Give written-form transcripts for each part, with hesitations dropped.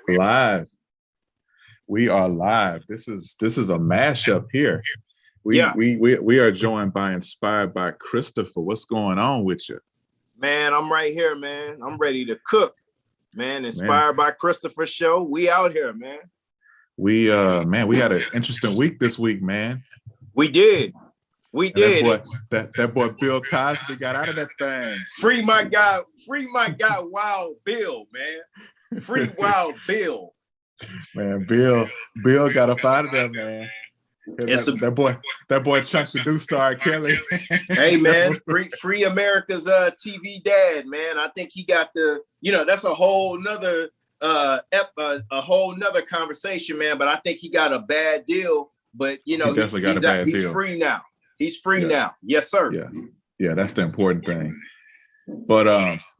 Live. We are live. This is a mashup here. We Yeah, we we we are joined by Inspired by Christopher. What's going on with you? man, I'm right here, man. I'm ready to cook, man. Man, Inspired by Christopher show. We out here, man. we had an interesting week this week, man. We did. We And that did. boy, that boy Bill Cosby got out of that thing. Free my guy, Wild Bill, man. Free Wild Bill. Man, Bill got up out of there, man. That boy Chunk the Do Star Kelly. Hey, man, free America's TV dad, man. I think he got that's a whole nother a whole nother conversation, man. But I think he got a bad deal. But He definitely got a bad he's deal. free now. He's free Yeah. now. Yes, sir. Yeah, that's the important thing. But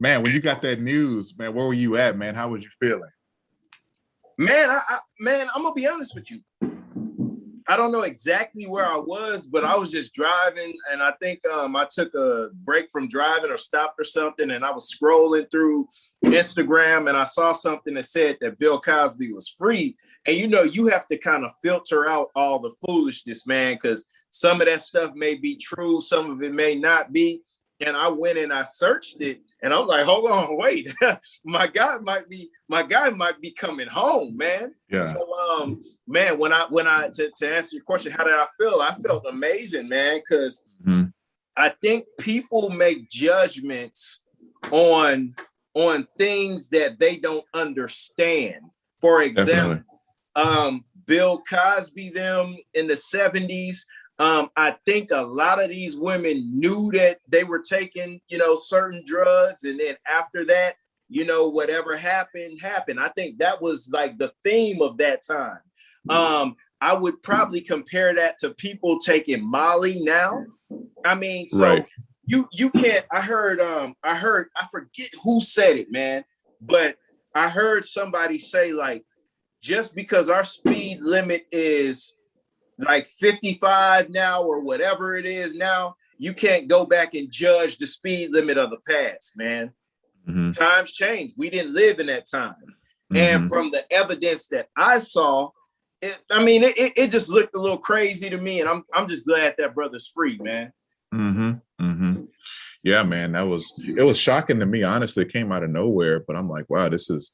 man, when you got that news, man, where were you at, man? How was you feeling? Man, I'm gonna be honest with you. I don't know exactly where I was, but I was just driving, and I think I took a break from driving or stopped or something, and I was scrolling through Instagram, and I saw something that said that Bill Cosby was free. And you have to kind of filter out all the foolishness, man, because some of that stuff may be true, some of it may not be. And I went and I searched it, and I'm like, hold on, wait, my guy might be coming home, man. Yeah. So, man, when I to answer your question, how did I feel? I felt amazing, man, because I think people make judgments on things that they don't understand. For example, Bill Cosby, them in the 70s. I think a lot of these women knew that they were taking, certain drugs. And then after that, whatever happened. I think that was like the theme of that time. I would probably compare that to people taking Molly now. I mean, so right. you can't, I heard, I forget who said it, man, but I heard somebody say, like, just because our speed limit is like 55 now or whatever it is now, you can't go back and judge the speed limit of the past, man. Times change. We didn't live in that time. And from the evidence that I saw, it just looked a little crazy to me. And I'm just glad that brother's free, man. Yeah, man, it was shocking to me. Honestly, it came out of nowhere, but I'm like, wow, this is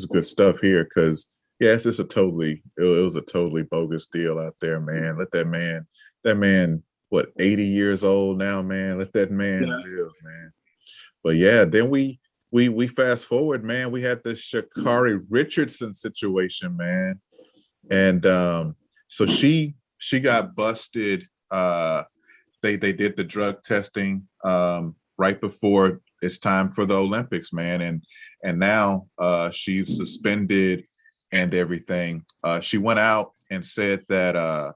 good stuff here. Cause yes, it was a totally bogus deal out there, man. Let that man, what, 80 years old now, man. Let that man live, man. But yeah, then we fast forward, man. We had the Sha'Charri Richardson situation, man. And so she got busted. They did the drug testing right before it's time for the Olympics, man. And now she's suspended and everything. She went out and said that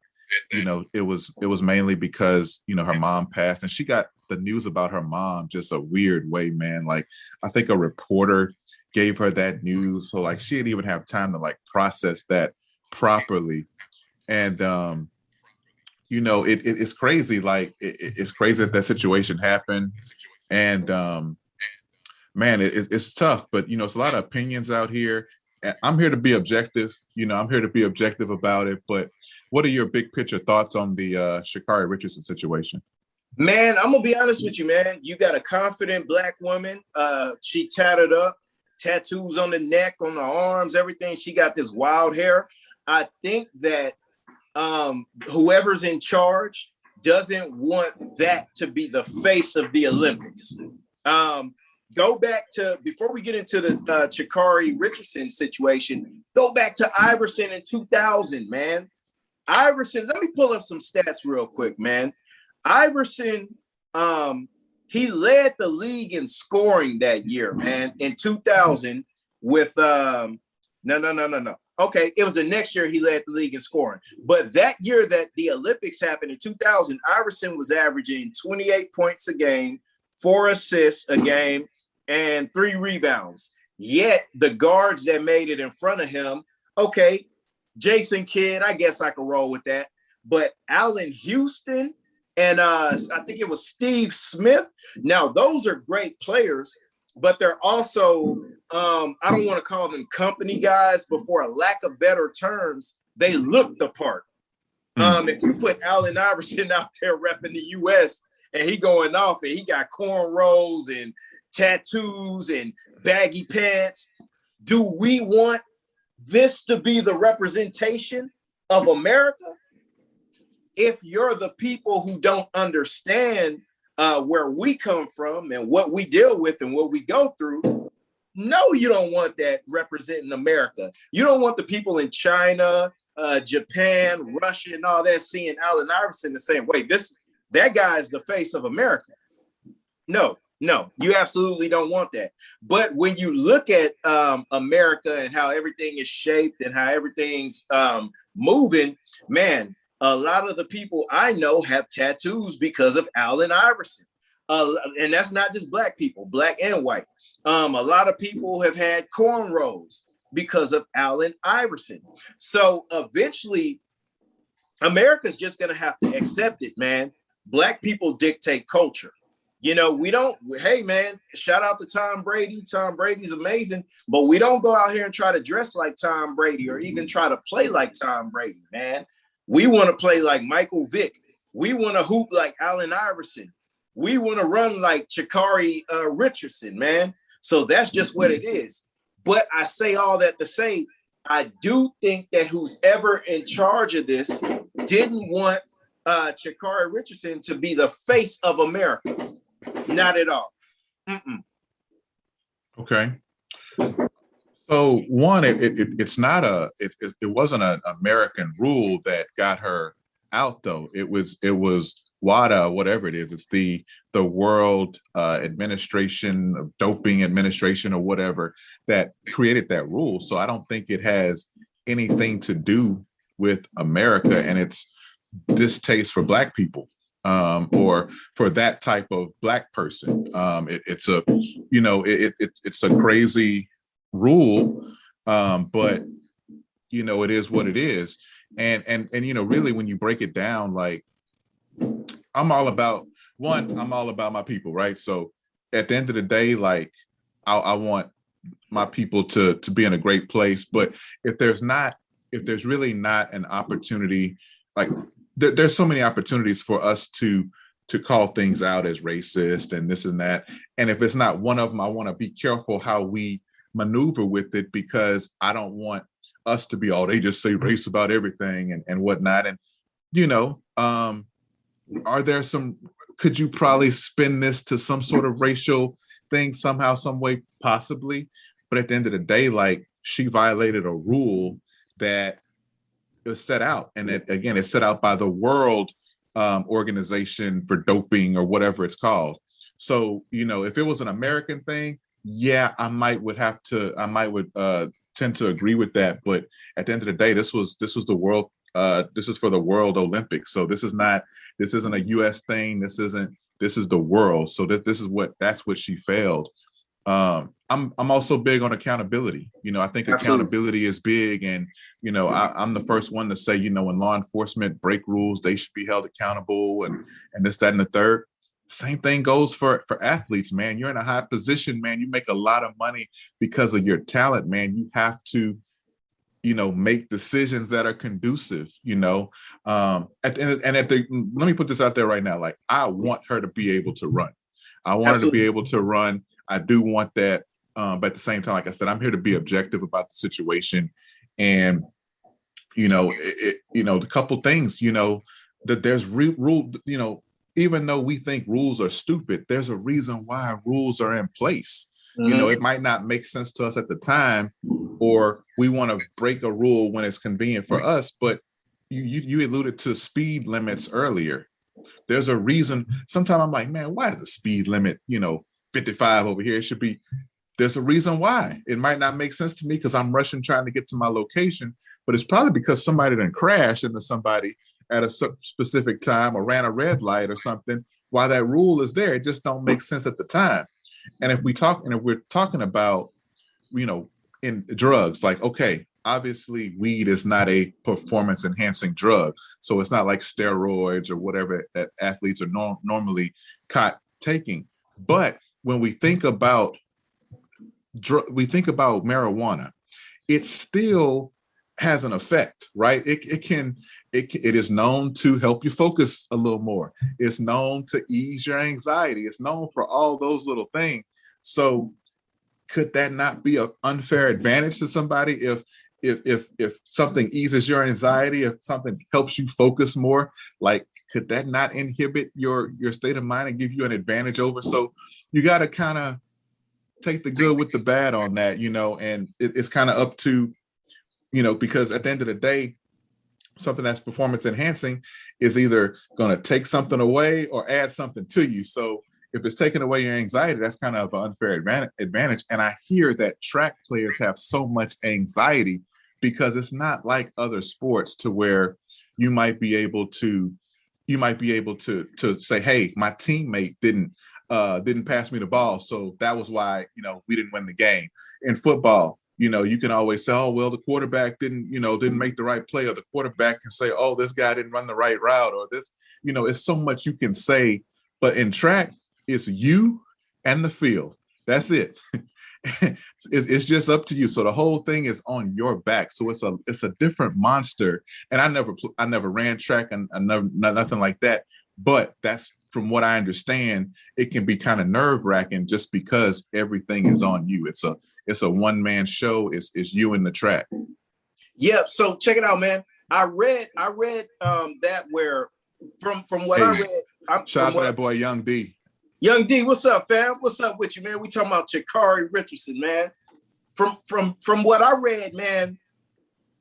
it was mainly because her mom passed, and she got the news about her mom just a weird way, man. Like, I think a reporter gave her that news, so like she didn't even have time to like process that properly. And it's crazy. Like it's crazy that situation happened, and man, it's tough. But it's a lot of opinions out here. I'm here to be objective. I'm here to be objective about it. But what are your big picture thoughts on the Sha'Charri Richardson situation? Man, I'm gonna be honest with you, man. You got a confident Black woman. She tatted up, tattoos on the neck, on the arms, everything. She got this wild hair. I think that whoever's in charge doesn't want that to be the face of the Olympics. Go back to, before we get into the Sha'Charri Richardson situation, go back to Iverson in 2000, man. Iverson, let me pull up some stats real quick, man. Iverson, he led the league in scoring that year, man, in 2000 with, no. Okay, it was the next year he led the league in scoring. But that year that the Olympics happened in 2000, Iverson was averaging 28 points a game, 4 assists a game, and 3 rebounds. Yet the guards that made it in front of him, okay, Jason Kidd, I guess I could roll with that. But Allen Houston and I think it was Steve Smith. Now, those are great players, but they're also, I don't want to call them company guys, but for a lack of better terms, they look the part. If you put Allen Iverson out there repping the US and he going off and he got cornrows and tattoos and baggy pants, do we want this to be the representation of America? If you're the people who don't understand where we come from and what we deal with and what we go through, no, you don't want that representing America. You don't want the people in China, Japan, Russia, and all that seeing Allen Iverson and saying, wait, that guy is the face of America. No, you absolutely don't want that. But when you look at America and how everything is shaped and how everything's moving, man, a lot of the people I know have tattoos because of Allen Iverson. And that's not just black people, black and white. A lot of people have had cornrows because of Allen Iverson. So eventually, America's just going to have to accept it, man. Black people dictate culture. You know, we don't, hey, man, shout out to Tom Brady. Tom Brady's amazing, but we don't go out here and try to dress like Tom Brady or even try to play like Tom Brady, man. We want to play like Michael Vick. We want to hoop like Allen Iverson. We want to run like Sha'Charri Richardson, man. So that's just what it is. But I say all that to say, I do think that who's ever in charge of this didn't want Sha'Charri Richardson to be the face of America. Not at all. Okay. So one, it's not it wasn't an American rule that got her out though. It was WADA, whatever it is. It's the World Administration of Doping Administration or whatever that created that rule. So I don't think it has anything to do with America and its distaste for Black people. Or for that type of Black person. It's a crazy rule, but it is what it is. And really when you break it down, like I'm all about my people, right? So at the end of the day, like I want my people to be in a great place. But if there's really not an opportunity, like there's so many opportunities for us to call things out as racist and this and that. And if it's not one of them, I want to be careful how we maneuver with it, because I don't want us to be, they just say race about everything and whatnot. And, could you probably spin this to some sort of racial thing somehow, some way, possibly. But at the end of the day, like she violated a rule that is set out, and it's set out by the World Organization for Doping or whatever it's called. So if it was an American thing, yeah, I would tend to agree with that. But at the end of the day, this was the world. This is for the World Olympics. So this isn't a U.S. thing. This is the world. So that's what she failed. I'm also big on accountability. I think accountability is big, and I'm the first one to say, when law enforcement break rules, they should be held accountable, and this, that, and the third. Same thing goes for athletes, man. You're in a high position, man. You make a lot of money because of your talent, man. You have to, make decisions that are conducive. Let me put this out there right now. Like, I want her to be able to run. I want her to be able to run. I do want that. But at the same time, like I said, I'm here to be objective about the situation. And, the couple things, that there's rule, even though we think rules are stupid, there's a reason why rules are in place. Mm-hmm. It might not make sense to us at the time, or we want to break a rule when it's convenient for us. But you alluded to speed limits earlier. There's a reason. Sometimes I'm like, man, why is the speed limit, 55 over here? It should be. There's a reason why. It might not make sense to me because I'm rushing trying to get to my location, but it's probably because somebody done crashed into somebody at a specific time or ran a red light or something. While that rule is there, it just don't make sense at the time. And if we're talking about, in drugs, like, okay, obviously weed is not a performance enhancing drug. So it's not like steroids or whatever that athletes are normally caught taking. But when we think about we think about marijuana, it still has an effect, right? It is known to help you focus a little more. It's known to ease your anxiety. It's known for all those little things. So could that not be an unfair advantage to somebody if something eases your anxiety, if something helps you focus more? Like, could that not inhibit your state of mind and give you an advantage over? So you got to kind of take the good with the bad on that, and it's kind of up to, because at the end of the day, something that's performance enhancing is either going to take something away or add something to you. So if it's taking away your anxiety, that's kind of an unfair advantage. And I hear that track players have so much anxiety because it's not like other sports to where you might be able to say, hey, my teammate didn't pass me the ball, so that was why we didn't win the game. In football, you can always say, oh well, the quarterback didn't make the right play, or the quarterback can say, oh, this guy didn't run the right route, or this, it's so much you can say. But in track, it's you and the field. That's it. It's just up to you. So the whole thing is on your back. So it's a different monster. And I never ran track and nothing like that. But that's, from what I understand, it can be kind of nerve-wracking just because everything is on you. It's a one-man show. It's you in the track. Yep. So check it out, man. I read that where from what I read. Shout out to that boy, Young D. Young D, what's up, fam? What's up with you, man? We talking about Sha'Charri Richardson, man. From what I read, man,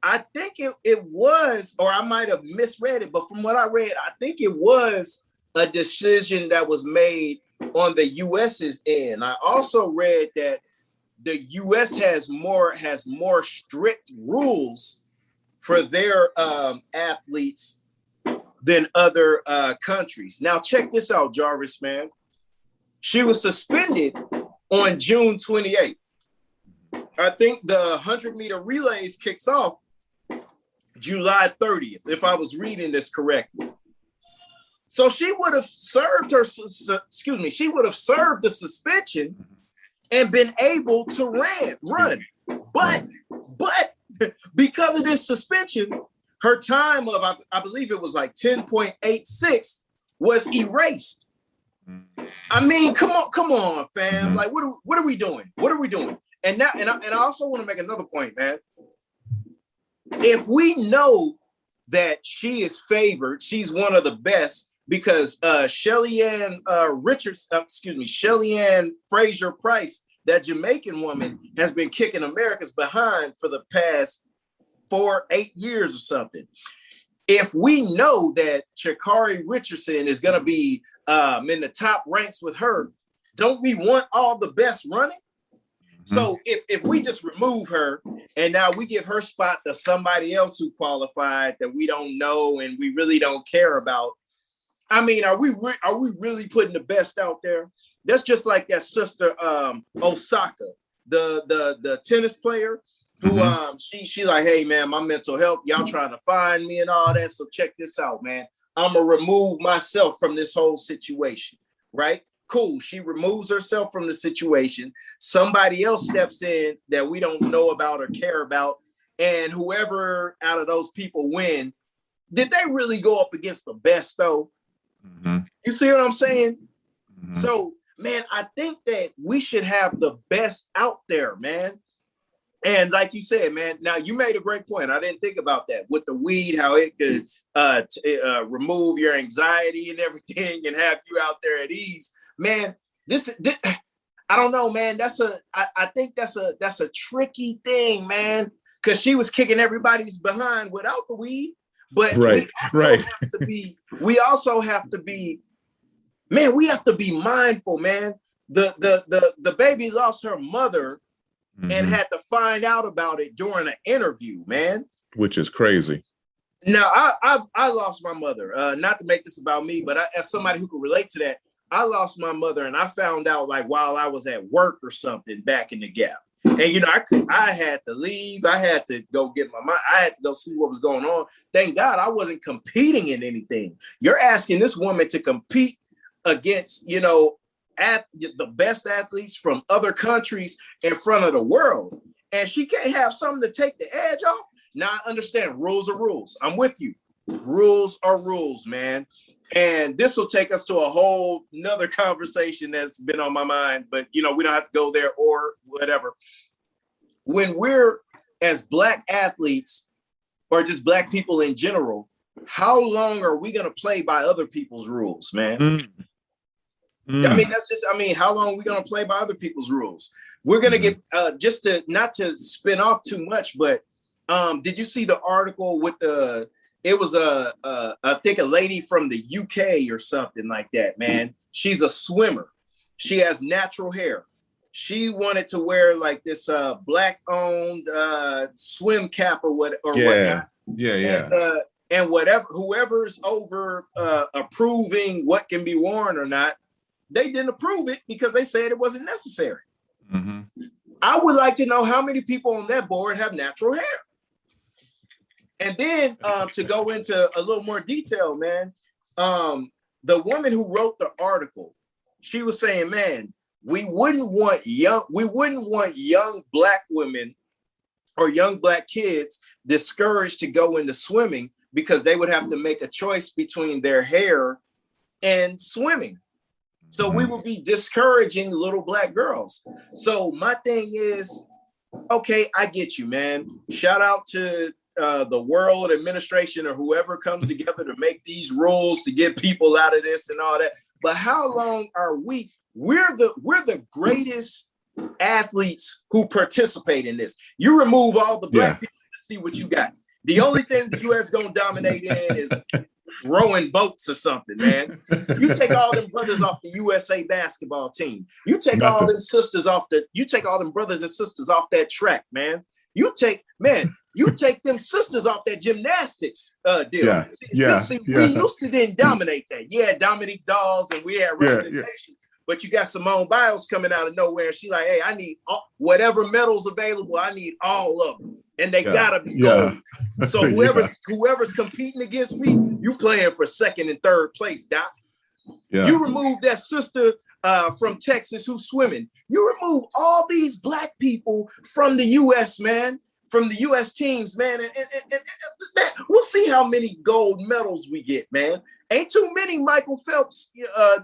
I think it was, or I might have misread it, but from what I read, I think it was a decision that was made on the US's end. I also read that the US has more strict rules for their athletes than other countries. Now, check this out, Jarvis, man. She was suspended on June 28th. I think the 100-meter relays kicks off July 30th, if I was reading this correctly. So she would have served she would have served the suspension and been able to run. But because of this suspension, her time of, I believe it was like 10.86 was erased. I mean, come on, fam. Like, what are we doing? What are we doing? And now, and I also want to make another point, man. If we know that she is favored, she's one of the best because Shelley-Ann Fraser Price, that Jamaican woman, has been kicking America's behind for the past 8 years or something. If we know that Sha'Charri Richardson is going to be in the top ranks with her, don't we want all the best running? So if we just remove her and now we give her spot to somebody else who qualified that we don't know and we really don't care about, I mean, are we really putting the best out there? That's just like that sister Osaka, the tennis player, who she like, hey man, my mental health, y'all trying to find me and all that. So check this out, man. I'm gonna remove myself from this whole situation, right? Cool. She removes herself from the situation. Somebody else steps in that we don't know about or care about. And whoever out of those people win, did they really go up against the best though? You see what I'm saying? So, man, I think that we should have the best out there, man. And like you said, man, now you made a great point. I didn't think about that with the weed, how it could remove your anxiety and everything and have you out there at ease. Man, this I don't know, man. I think that's a tricky thing, man, because she was kicking everybody's behind without the weed. But we also have to be, man, we have to be mindful, man. The baby lost her mother and had to find out about it during an interview, man. Which is crazy. Now, I lost my mother. Not to make this about me, but as somebody who can relate to that, I lost my mother and I found out like while I was at work or something back in the Gap. And, you know, I had to leave. I had to go get my mind. I had to go see what was going on. Thank God I wasn't competing in anything. You're asking this woman to compete against, you know, the best athletes from other countries in front of the world, and she can't have something to take the edge off. Now I understand rules are rules. I'm with you. Rules are rules, man. And this will take us to a whole nother conversation that's been on my mind, but we don't have to go there or whatever. When we're as Black athletes or just Black people in general, how long are we going to play by other people's rules, man? I mean, how long are we going to play by other people's rules? We're going to get, just to, not to spin off too much, but did you see the article with it was I think a lady from the UK or something like that, man. She's a swimmer. She has natural hair. She wanted to wear like this Black owned swim cap or whatnot. Yeah. And whoever's over approving what can be worn or not, they didn't approve it because they said it wasn't necessary. Mm-hmm. I would like to know how many people on that board have natural hair. And then to go into a little more detail, man, the woman who wrote the article, she was saying, man, we wouldn't want young Black women or young Black kids discouraged to go into swimming because they would have to make a choice between their hair and swimming. So we will be discouraging little Black girls. So my thing is, okay, I get you, man. Shout out to the world administration or whoever comes together to make these rules to get people out of this and all that. But how long are we? We're the greatest athletes who participate in this. You remove all the Black people to see what you got. The only thing the U.S. gonna dominate in is rowing boats or something, man. You take all them brothers off the USA basketball team. You take all them sisters off you take all them brothers and sisters off that track, man. You take them sisters off that gymnastics deal. We used to then dominate that. Yeah, Dominique Dawes and we had representation. But you got Simone Biles coming out of nowhere. She like, hey, I need whatever medals available. I need all of them. And they gotta be gold. So whoever's competing against me, you playing for second and third place, Doc. Yeah. You remove that sister from Texas who's swimming. You remove all these Black people from the U.S., man, from the U.S. teams, man. And man, we'll see how many gold medals we get, man. Ain't too many Michael Phelps,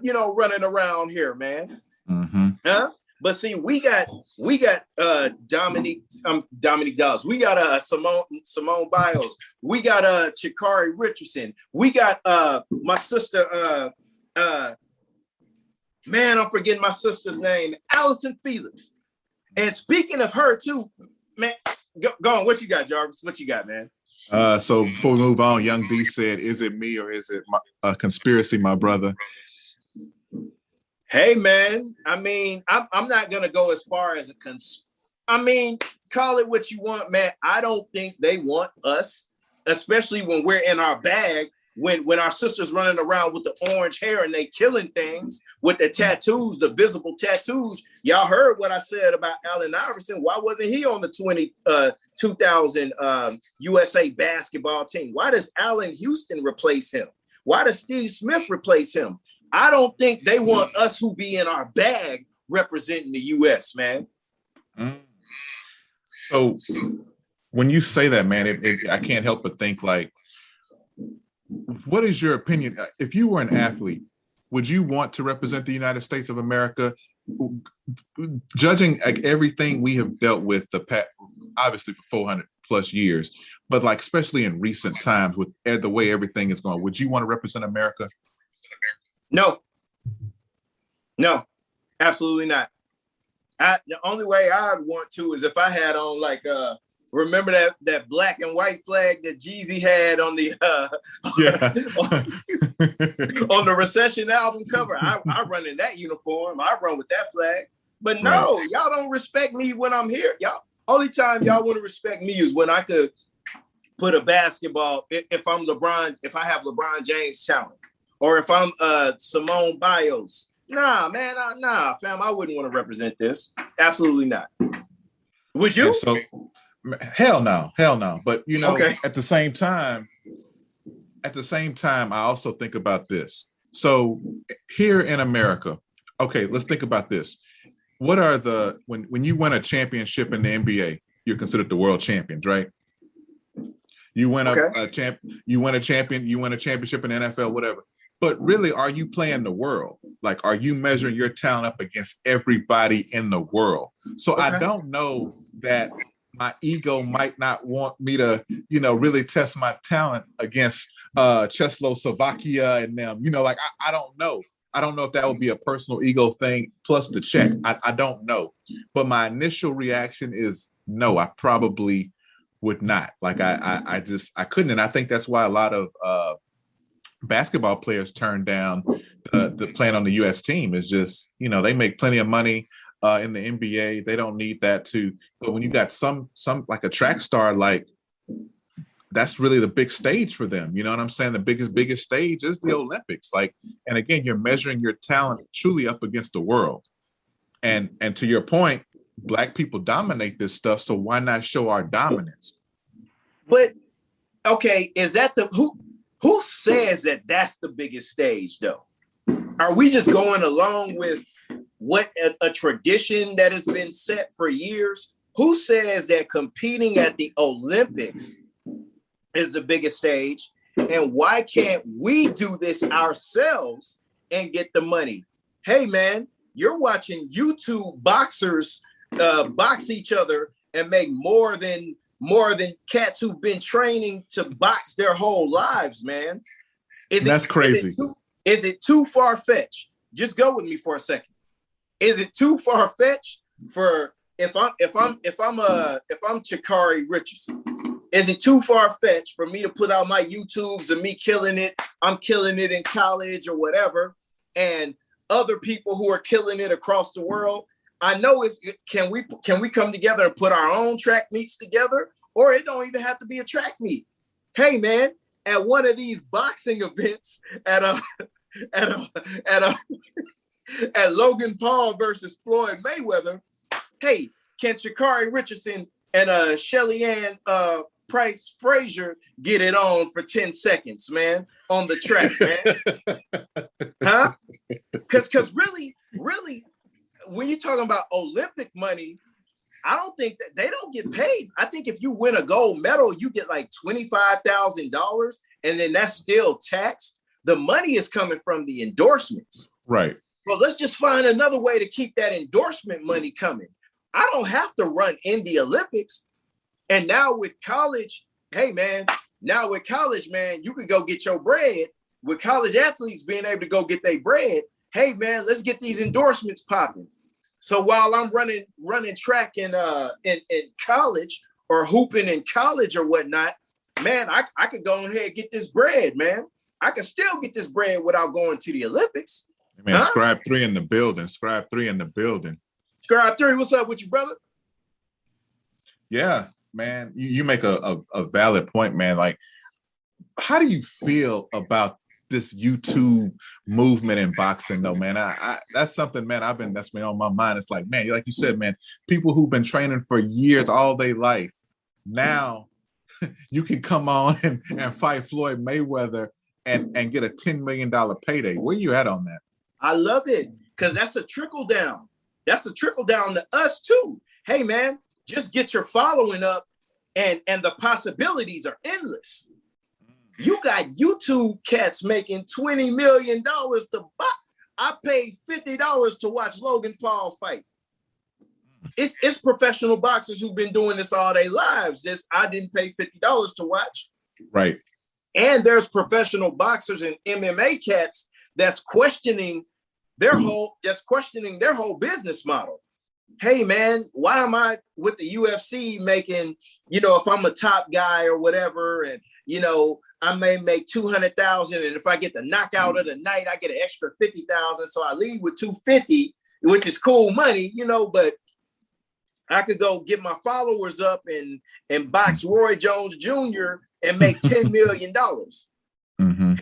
running around here, man. Mm-hmm. Huh? But see, we got Dominique Dawes. We got Simone Biles. We got Sha'Charri Richardson. We got my sister. Man, I'm forgetting my sister's name, Allison Felix. And speaking of her too, man, go on. What you got, Jarvis? What you got, man? So before we move on, Young B said, "Is it me or is it a conspiracy, my brother?" Hey, man. I mean, I'm not gonna go as far as call it what you want, man. I don't think they want us, especially when we're in our bag. When our sisters running around with the orange hair and they killing things with the tattoos, the visible tattoos. Y'all heard what I said about Allen Iverson. Why wasn't he on the 2000 USA basketball team? Why does Allen Houston replace him? Why does Steve Smith replace him? I don't think they want us who be in our bag representing the US, man. So when you say that, man, I can't help but think like, what is your opinion? If you were an athlete, would you want to represent the United States of America? Judging like everything we have dealt with obviously for 400 plus years, but like especially in recent times with the way everything is going, would you want to represent America? No, absolutely not. The only way I'd want to is if I had on like remember that black and white flag that Jeezy had on the on the Recession album cover. I run in that uniform. I run with that flag. But no, y'all don't respect me when I'm here. Y'all only time y'all want to respect me is when I could put a basketball. If I'm LeBron, if I have LeBron James talent, or if I'm Simone Biles. Nah, man, nah, fam. I wouldn't want to represent this. Absolutely not. Would you? So. Hell no. But at the same time, I also think about this. So here in America, Okay, let's think about this. What are when you win a championship in the NBA, you're considered the world champions, right? You win you win a championship in the NFL, whatever. But really, are you playing the world? Like, are you measuring your talent up against everybody in the world? So I don't know that my ego might not want me to, really test my talent against Czechoslovakia and them. Like I don't know. I don't know if that would be a personal ego thing plus the check. I don't know. But my initial reaction is no, I probably would not. Like I couldn't. And I think that's why a lot of basketball players turn down the playing on the U.S. team. Is just, they make plenty of money in the NBA. They don't need that too. But when you got some like a track star, like that's really the big stage for them. You know what I'm saying? The biggest stage is the Olympics. Like, and again, you're measuring your talent truly up against the world. And to your point, Black people dominate this stuff. So why not show our dominance? But okay, is that who says that that's the biggest stage though? Are we just going along with what a tradition that has been set for years? Who says that competing at the Olympics is the biggest stage? And why can't we do this ourselves and get the money? Hey man, you're watching YouTube boxers box each other and make more than cats who've been training to box their whole lives, man. That's crazy. Is it too far-fetched? Just go with me for a second. Is it too far-fetched for if I'm Sha'Charri Richardson? Is it too far-fetched for me to put out my YouTubes and me killing it? I'm killing it in college or whatever, and other people who are killing it across the world. I know can we come together and put our own track meets together, or it don't even have to be a track meet. Hey man, at one of these boxing events at Logan Paul versus Floyd Mayweather, hey, can Sha'Charri Richardson and Shelly Ann Price Frazier get it on for 10 seconds, man, on the track, man? Huh? Because really, when you're talking about Olympic money, I don't think that they don't get paid. I think if you win a gold medal, you get like $25,000, and then that's still taxed. The money is coming from the endorsements. Right. Well, let's just find another way to keep that endorsement money coming. I don't have to run in the Olympics. And now with college, hey man, you can go get your bread. With college athletes being able to go get their bread, hey man, let's get these endorsements popping. So while I'm running track in college or hooping in college or whatnot, man, I could go ahead and get this bread, man. I can still get this bread without going to the Olympics. Man, huh? Scribe 3 in the building. Scribe 3 in the building. Scribe 3, what's up with you, brother? Yeah, man, you make a valid point, man. Like, how do you feel about this YouTube movement in boxing though, man? I that's something, man, that's been on my mind. It's like, man, like you said, man, people who've been training for years, all their life, now you can come on and fight Floyd Mayweather and get a $10 million payday. Where you at on that? I love it, because that's a trickle down. That's a trickle down to us too. Hey man, just get your following up, and the possibilities are endless. You got YouTube cats making $20 million to box. I paid $50 to watch Logan Paul fight. It's professional boxers who've been doing this all their lives. I didn't pay $50 to watch. Right. And there's professional boxers and MMA cats that's questioning their whole business model. Hey man, why am I with the UFC making, if I'm a top guy or whatever, and I may make 200,000, and if I get the knockout of the night, I get an extra 50,000. So I leave with 250, which is cool money, but I could go get my followers up and box Roy Jones Jr. and make $10 million. Mm-hmm.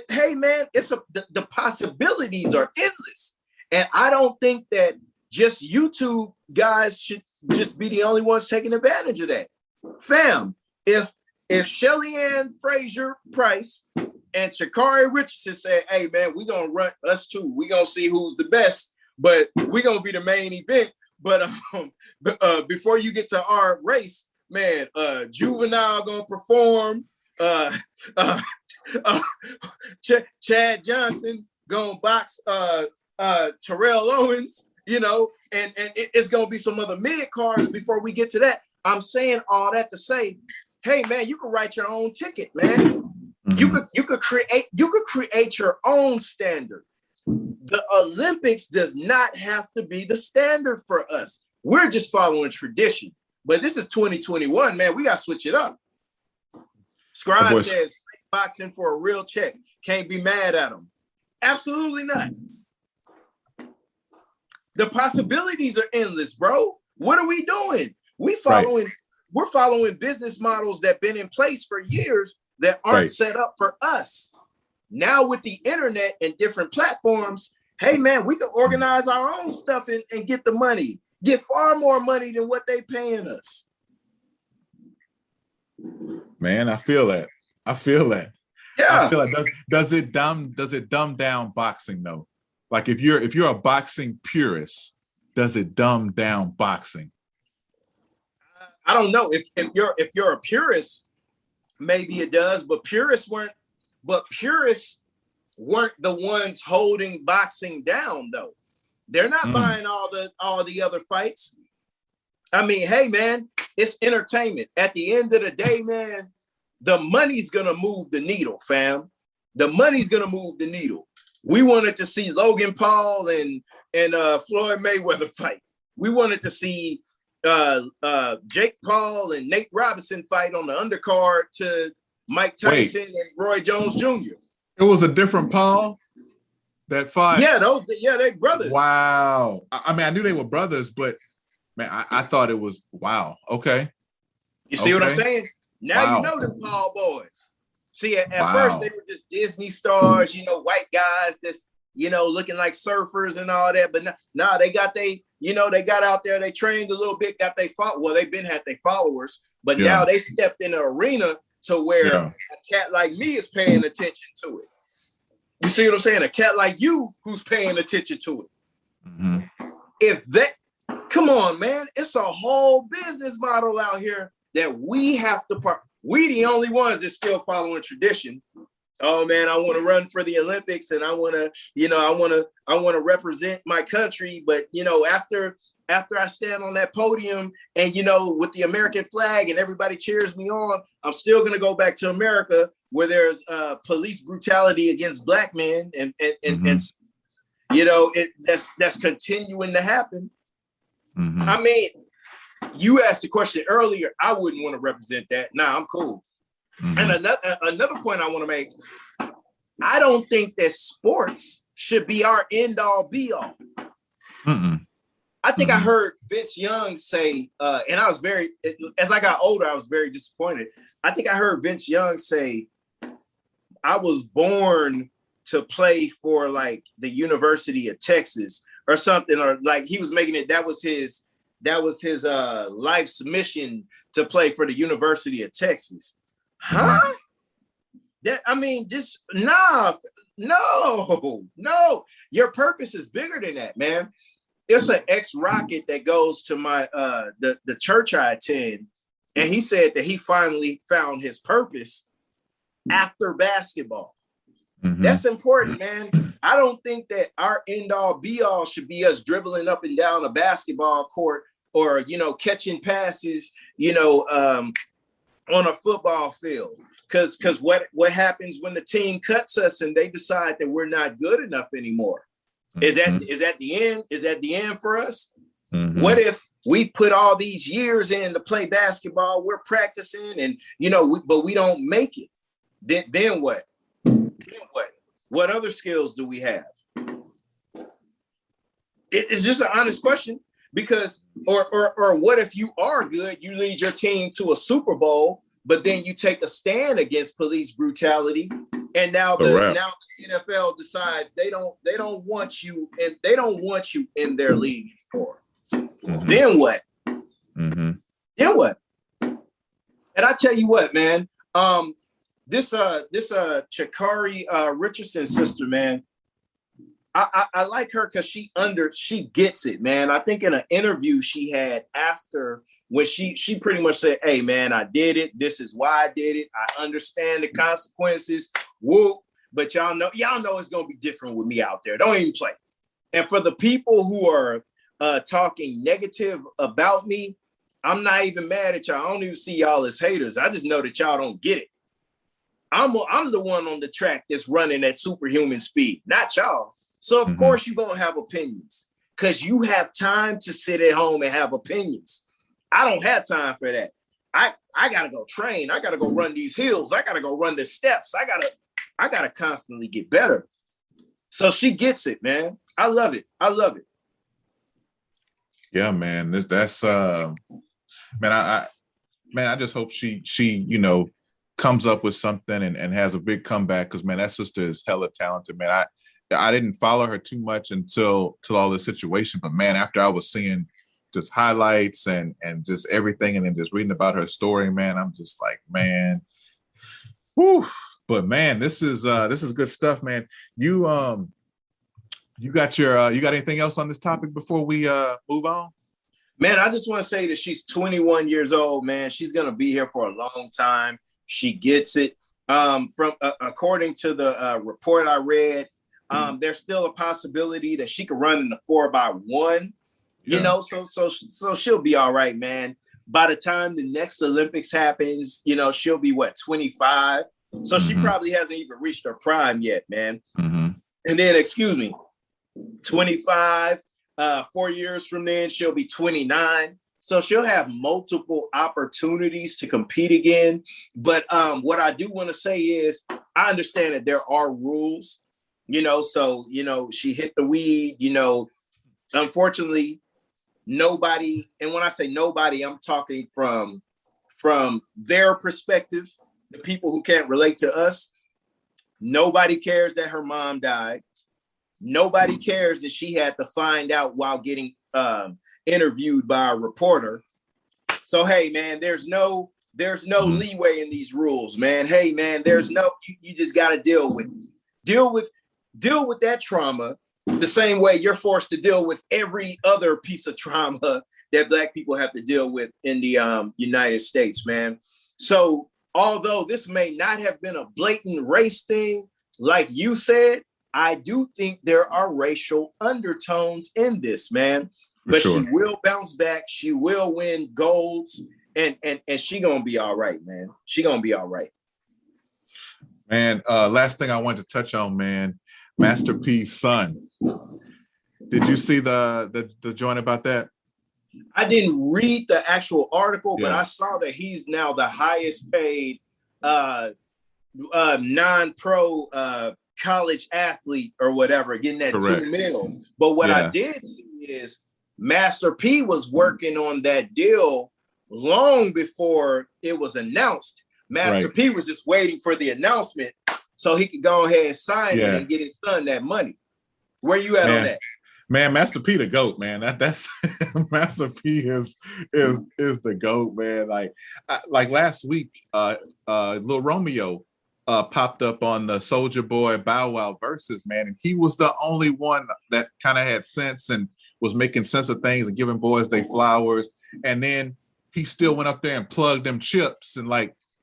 Hey man, the possibilities are endless, and I don't think that just YouTube guys should just be the only ones taking advantage of that. Fam, if Shelly Ann Frazier Price And Sha'Charri Richardson said, hey, man, we're going to run us too. We're going to see who's the best, but we're going to be the main event. But before you get to our race, man, Juvenile going to perform. Chad Johnson going to box Terrell Owens, and it's going to be some other mid-cards before we get to that. I'm saying all that to say, hey, man, you can write your own ticket, man. You could create your own standard. The Olympics does not have to be the standard for us. We're just following tradition. But this is 2021, man. We got to switch it up. Scribe says boxing for a real check. Can't be mad at them. Absolutely not. The possibilities are endless, bro. What are we doing? We're following business models that have been in place for years that aren't set up for us. Now with the internet and different platforms, hey man, we can organize our own stuff and get the money, get far more money than what they paying us. Man, I feel that. Yeah. I feel like does it dumb down boxing though? Like if you're a boxing purist, does it dumb down boxing? I don't know. If you're a purist, maybe it does, but purists weren't the ones holding boxing down though. They're not buying all the other fights. I mean, hey man, it's entertainment. At the end of the day, man, the money's gonna move the needle, fam. The money's gonna move the needle. We wanted to see Logan Paul and Floyd Mayweather fight. We wanted to see Jake Paul and Nate Robinson fight on the undercard to Mike Tyson and Roy Jones Jr. It was a different Paul that fight. Yeah, they brothers. Wow. I mean, I knew they were brothers, but man, I thought it was wow. Okay. You see what I'm saying? Now you know the Paul boys. See, at first they were just Disney stars, white guys that's, looking like surfers and all that. But now they got they got out there, they trained a little bit, got they've been had their followers, but now they stepped in the arena to where a cat like me is paying attention to it. You see what I'm saying? A cat like you who's paying attention to it. Mm-hmm. Come on, man, it's a whole business model out here that we have to we the only ones that's still following tradition. Oh man, I want to run for the Olympics and I want to represent my country. But after I stand on that podium and with the American flag and everybody cheers me on, I'm still gonna go back to America where there's police brutality against black men and that's continuing to happen. Mm-hmm. I mean, you asked a question earlier. I wouldn't want to represent that. Nah, I'm cool. Mm-hmm. And another point I want to make, I don't think that sports should be our end all be all. Mm-mm. I think I heard Vince Young say, and I was as I got older, I was very disappointed. I think I heard Vince Young say, I was born to play for like the University of Texas or something, or like he was making it, that was his life's mission to play for the University of Texas. Huh? No. Your purpose is bigger than that, man. It's an ex-Rocket that goes to my the church I attend, and he said that he finally found his purpose after basketball. Mm-hmm. That's important, man. I don't think that our end-all be-all should be us dribbling up and down a basketball court or catching passes, on a football field. Because what happens when the team cuts us and they decide that we're not good enough anymore? Mm-hmm. Is that the end? Is that the end for us? Mm-hmm. What if we put all these years in to play basketball? We're practicing and but we don't make it. Then what? What other skills do we have? It's just an honest question. Because or what if you are good, you lead your team to a Super Bowl, but then you take a stand against police brutality, and now the NFL decides they don't want you and they don't want you in their league anymore. Mm-hmm. Then what? Mm-hmm. Then what? And I tell you what, man, this Sha'Charri Richardson sister, man. I like her because she gets it, man. I think in an interview she had after, when she pretty much said, "Hey, man, I did it. This is why I did it. I understand the consequences. Whoop! But y'all know it's gonna be different with me out there. Don't even play." And for the people who are talking negative about me, I'm not even mad at y'all. I don't even see y'all as haters. I just know that y'all don't get it. I'm the one on the track that's running at superhuman speed, not y'all. So of course you're gonna have opinions because you have time to sit at home and have opinions. I don't have time for that. I gotta go train. I gotta go run these hills. I gotta go run the steps. I gotta constantly get better. So she gets it, man. I love it. I love it. Yeah, man. That's man. I just hope she comes up with something and has a big comeback, because man, that sister is hella talented, man. I didn't follow her too much until all this situation, but man, after I was seeing just highlights and just everything, and then just reading about her story, man, I'm just like, man, whew. But man, this is good stuff, man. You got anything else on this topic before we move on? Man, I just want to say that she's 21 years old, man. She's gonna be here for a long time. She gets it. According to the report I read, there's still a possibility that she could run in the 4x1. So she'll be all right, man. By the time the next Olympics happens, she'll be 25. So she probably hasn't even reached her prime yet, man. And then, 25, 4 years from then, she'll be 29. So she'll have multiple opportunities to compete again. But what I do want to say is, I understand that there are rules, so, she hit the weed, unfortunately, nobody, and when I say nobody, I'm talking from their perspective, the people who can't relate to us. Nobody cares that her mom died. Nobody cares that she had to find out while getting interviewed by a reporter. So, hey, man, there's no leeway in these rules, man. Hey, man, you just got to deal with that trauma the same way you're forced to deal with every other piece of trauma that Black people have to deal with in the United States, man. So although this may not have been a blatant race thing, like you said, I do think there are racial undertones in this, man. But sure, she will bounce back. She will win golds, and she gonna be all right, man. She gonna be all right. Man, last thing I wanted to touch on, man, Master P's son. Did you see the joint about that? I didn't read the actual article, but I saw that he's now the highest paid non-pro college athlete or whatever, getting that Correct. $2 million. But what I did see is Master P was working on that deal long before it was announced. Master P was just waiting for the announcement so he could go ahead and sign it and get his son that money. Where you at on that? Man, Master P the GOAT, man. That's Master P is the GOAT, man. Like last week, Lil Romeo popped up on the Soulja Boy Bow Wow versus, man, and he was the only one that kind of had sense and was making sense of things and giving boys their flowers. And then he still went up there and plugged them chips, and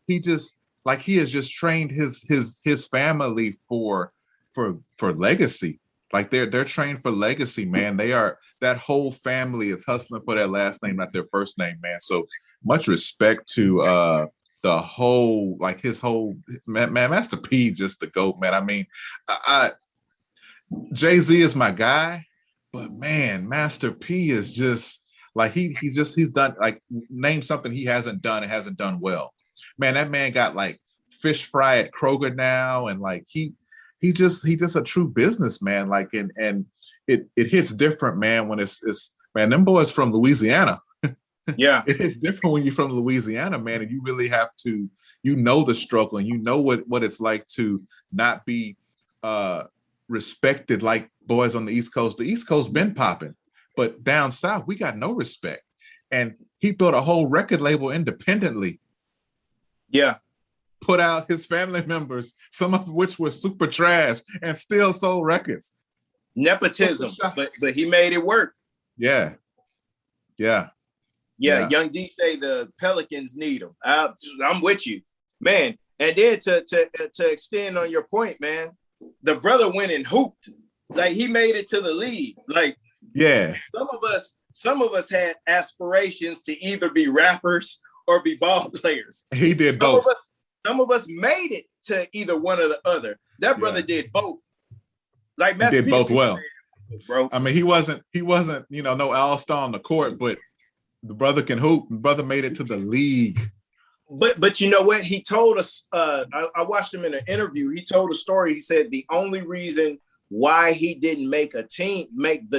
he has just trained his family for legacy. Like they're trained for legacy, man. That whole family is hustling for that last name, not their first name, man. So much respect to the whole, his whole man, Master P, just the GOAT, man. I mean, Jay-Z is my guy, but man, Master P is just he's done, name something he hasn't done and hasn't done well. Man, that man got fish fry at Kroger now, and he's just a true businessman. And it hits different, man, when it's man, them boys from Louisiana. Yeah. It's different when you're from Louisiana, man, and you really have to, the struggle, and what it's like to not be respected like boys on the East Coast. The East Coast been popping, but down south, we got no respect. And he built a whole record label independently. Yeah. put out his family members, some of which were super trash, and still sold records. Nepotism, but he made it work. Yeah. Young D say the Pelicans need him. I'm with you, man. And then to extend on your point, man, the brother went and hooped. Like, he made it to the league. Like, yeah, some of us had aspirations to either be rappers or be ball players. He did both. Some of us made it to either one or the other. That brother did both. Like, he did both well, bro. I mean, he wasn't, no all-star on the court, but the brother can hoop. The brother made it to the league. But you know what? He told us, I watched him in an interview. He told a story. He said the only reason why he didn't make the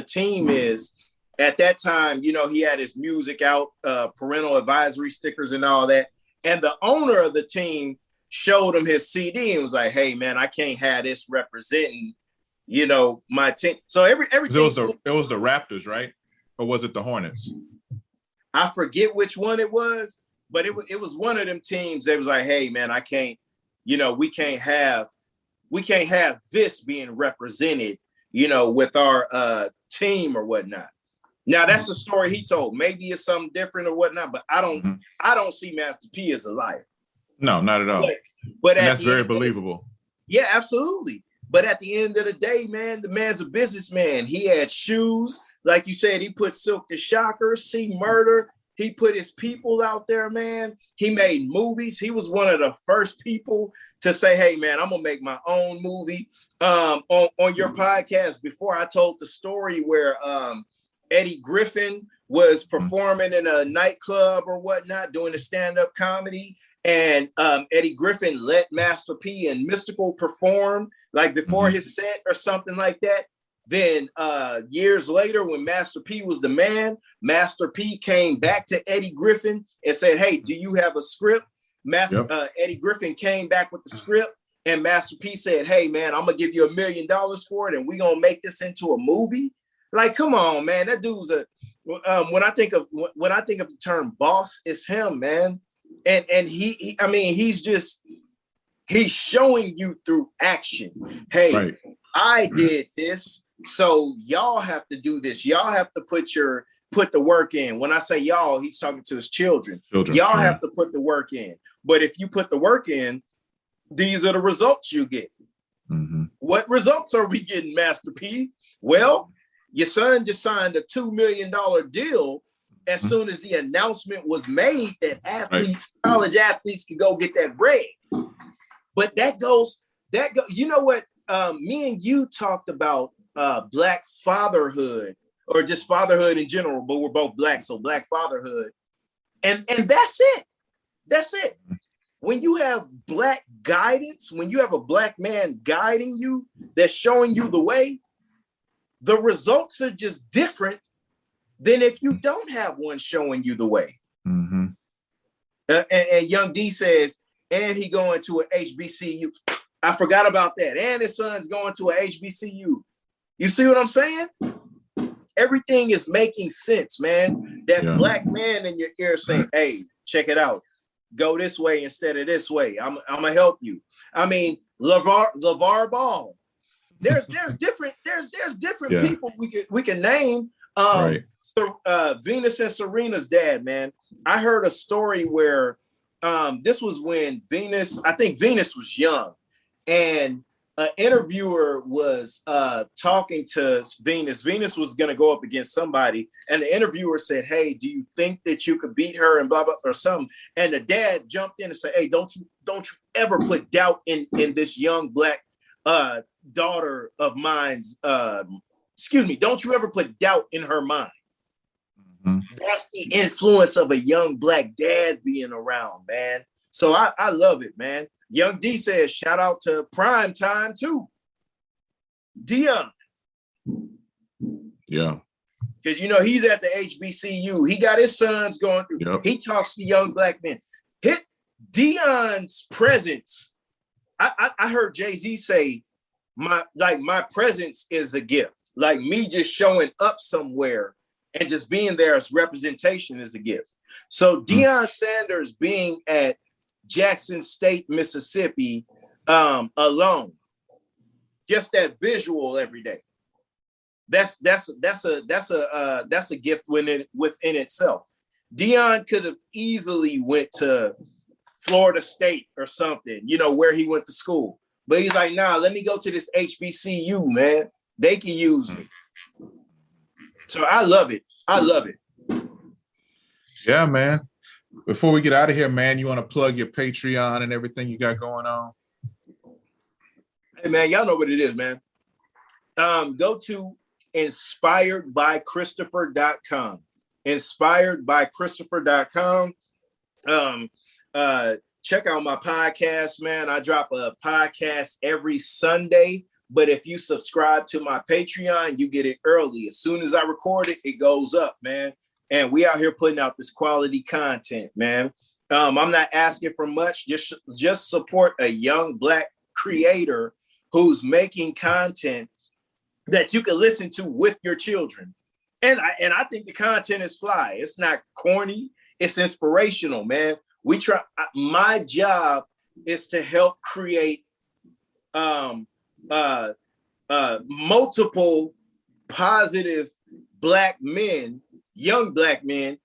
team is at that time, he had his music out, parental advisory stickers and all that. And the owner of the team showed him his CD and was like, hey, man, I can't have this representing, my team. So everything. It was the Raptors, right? Or was it the Hornets? I forget which one it was. But it was one of them teams that was like, hey, man, I can't, we can't have this being represented, with our team or whatnot. Now, that's the story he told. Maybe it's something different or whatnot, but I don't see Master P as a liar. No, not at all. But that's very believable. Yeah, absolutely. But at the end of the day, man, the man's a businessman. He had shoes. Like you said, he put Silk the Shocker, C Murder. He put his people out there, man. He made movies. He was one of the first people to say, hey, man, I'm going to make my own movie. On your podcast before, I told the story where Eddie Griffin was performing in a nightclub or whatnot, doing a stand-up comedy. And Eddie Griffin let Master P and Mystical perform like before his set or something like that. Then years later, when Master P was the man, Master P came back to Eddie Griffin and said, hey, do you have a script? Eddie Griffin came back with the script and Master P said, hey, man, I'm going to give you $1 million for it and we're going to make this into a movie. Like, come on, man. That dude's when I think of the term boss, it's him, man. And he's showing you through action. Hey, right. I did this. So y'all have to do this. Y'all have to put the work in. When I say y'all, he's talking to his children. Y'all have to put the work in. But if you put the work in, these are the results you get. Mm-hmm. What results are we getting, Master P? Well, your son just signed a $2 million deal as soon as the announcement was made that college athletes can go get that bread. But you know what? Me and you talked about Black fatherhood or just fatherhood in general, but we're both Black, so Black fatherhood. And that's it. That's it. When you have Black guidance, when you have a Black man guiding you, that's showing you the way, the results are just different than if you don't have one showing you the way. Mm-hmm. And Young D says, and he going to an HBCU. I forgot about that. And his son's going to a HBCU. You see what I'm saying? Everything is making sense, man. That Black man in your ear saying, hey, check it out. Go this way instead of this way. I'm gonna help you. I mean, LeVar Ball. There's different people we can name. So Venus and Serena's dad, man. I heard a story where this was when I think Venus was young, and an interviewer was talking to Venus. Venus was going to go up against somebody, and the interviewer said, hey, do you think that you could beat her and blah, blah, or something? And the dad jumped in and said, hey, don't you ever put doubt in this young Black daughter of mine's, don't you ever put doubt in her mind. Mm-hmm. That's the influence of a young Black dad being around, man. So I love it, man. Young D says, shout out to Prime Time too. Dion. Yeah. Because, he's at the HBCU. He got his sons going through. Yep. He talks to young Black men. Hit Dion's presence. I heard Jay-Z say, my presence is a gift. Like me just showing up somewhere and just being there as representation is a gift. So Deion Sanders being at Jackson State, Mississippi, alone. Just that visual every day. That's a gift within itself. Dion could have easily went to Florida State or something, where he went to school. But he's like, nah, let me go to this HBCU, man. They can use me. So I love it. I love it. Yeah, man. Before we get out of here, man, you want to plug your Patreon and everything you got going on? Hey, man, y'all know what it is, man. Go to inspiredbychristopher.com. Inspiredbychristopher.com. Check out my podcast, man. I drop a podcast every Sunday. But if you subscribe to my Patreon, you get it early. As soon as I record it, it goes up, man. And we out here putting out this quality content, man. I'm not asking for much. Just support a young Black creator who's making content that you can listen to with your children. And I think the content is fly. It's not corny. It's inspirational, man. My job is to help create multiple positive Black men, young Black men,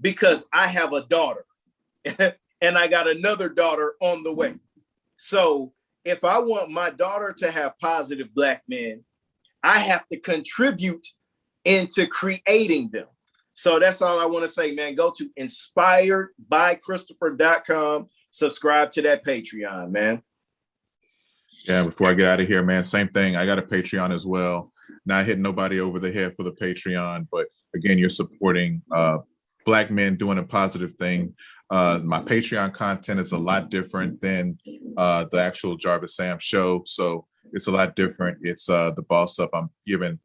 because I have a daughter and I got another daughter on the way. So if I want my daughter to have positive Black men, I have to contribute into creating them. So that's all I want to say, man. Go to inspiredbychristopher.com. Subscribe to that Patreon, man. Yeah, before I get out of here, man, same thing. I got a Patreon as well. Not hitting nobody over the head for the Patreon, but again, you're supporting Black men doing a positive thing. My Patreon content is a lot different than the actual Jarvis Sam show. So it's a lot different. It's the Boss Up. I'm giving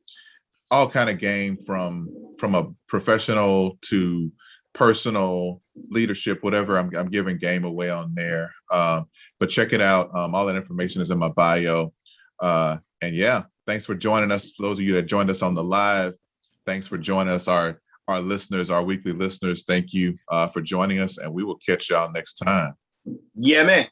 all kind of game from a professional to personal leadership, whatever. I'm giving game away on there. But check it out. All that information is in my bio. And yeah, thanks for joining us. For those of you that joined us on the live, thanks for joining us. Our listeners, our weekly listeners, thank you for joining us, and we will catch y'all next time. Yeah, man.